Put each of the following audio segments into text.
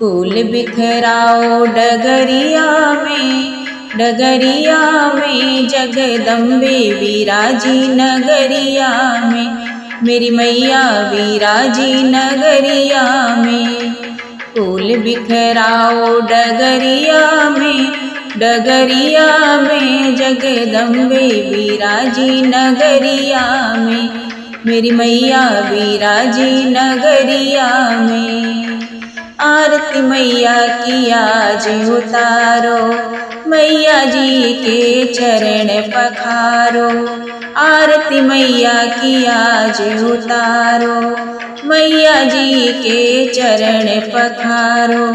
फूल बिखराओ डगरिया में जगदम्बे विराजी नगरिया में, मेरी मैया विराजी नगरिया में। फूल बिखराओ डगरिया में जगदम्बे विराजी नगरिया में, मेरी मैया विराजी नगरिया में। आरती मैया की आज उतारो, मैया जी के चरण पखारो। आरती मैया की आज उतारो, मैया जी के चरण पखारो।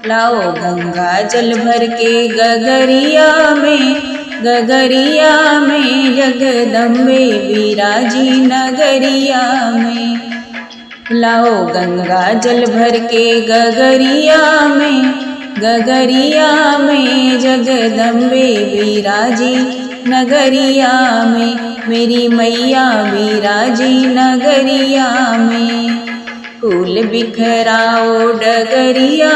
लाओ गंगा जल भर के गगरिया में जगदम्बे विराजी नगरिया में। लाओ गंगा जल भर के गगरिया में जगदम्बे विराजी नगरिया में, मेरी मैया विराजी नगरिया में। फूल बिखराओ डगरिया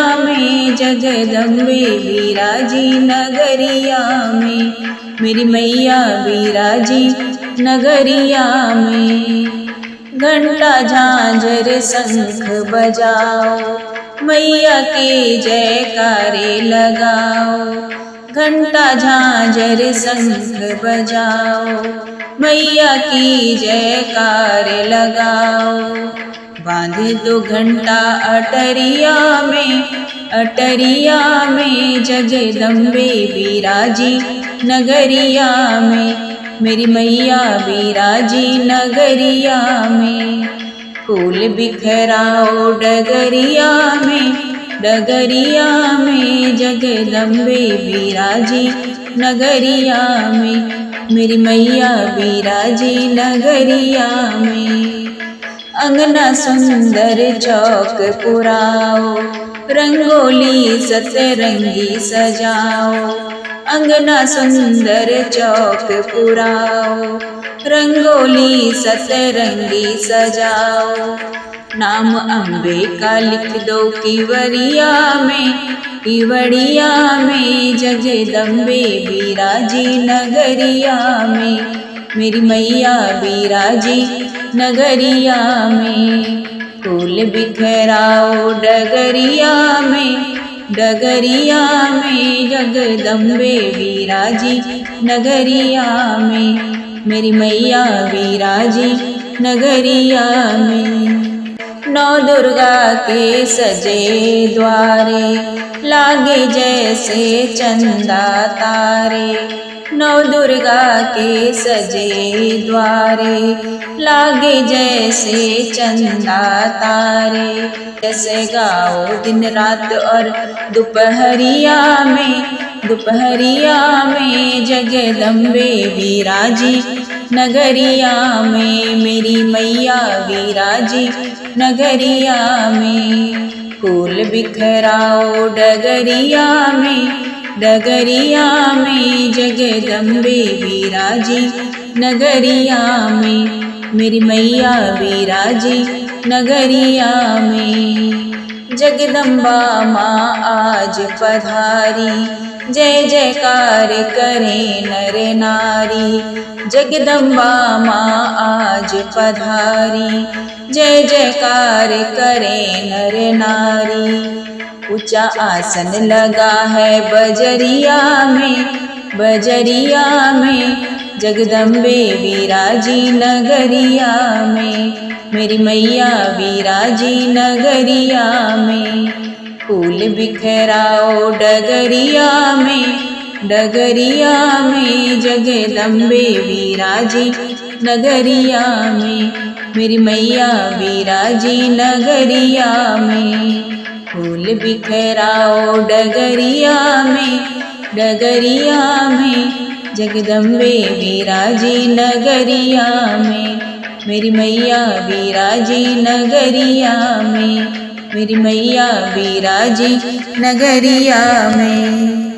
में जगदम्बे विराजी नगरिया में, मेरी मैया विराजी नगरिया में। घंटा झांझर शंख बजाओ, मैया के जयकारे लगाओ। घंटा झांझर शंख बजाओ, मैया की जयकार लगाओ। बांध दो घंटा अटरिया में जगदम्बे विराजी नगरिया में, मेरी मैया विराजी नगरिया में। फूल बिखराओ डगरिया में जगदम्बे विराजी नगरिया में, मेरी मैया विराजी नगरिया में। अंगना सुंदर चौक पुराओ, रंगोली सतरंगी सजाओ। अंगना सुंदर चौक पुराओ, रंगोली सतरंगी सजाओ। नाम अम्बे का लिख दो किवड़िया में जगदम्बे विराजी नगरिया में, मेरी मैया विराजी नगरिया में। फूल बिखराओ डगरिया में जगदम्बे विराजी नगरिया में, मेरी मैया विराजी नगरिया में। नौ दुर्गा के सजे द्वारे, लागे जैसे चंदा तारे। नौ दुर्गा के सजे द्वारे, लागे जैसे चंदा तारे। जैसे गाओ दिन रात और दोपहरिया में जगदम्बे विराजी नगरिया में, मेरी मैया विराजी नगरिया में। फूल बिखराओ डगरिया में जगदम्बे विराजी नगरिया में, मेरी मैया विराजी नगरिया में। जगदम्बा माँ आज पधारी, जय जयकार करें नर नारी। जगदम्बा माँ आज पधारी, जय जयकार करें नर नारी। ऊंचा आसन लगा है बजरिया में जगदम्बे विराजी नगरिया में, मेरी मैया विराजी नगरिया में। फूल बिखराओ डगरिया में जगदम्बे विराजी नगरिया में, मेरी मैया विराजी नगरिया में। फूल बिखराओ डगरिया में जगदम्बे विराजी नगरिया में, मेरी मैया विराजी नगरिया में, मेरी मैया विराजी नगरिया में।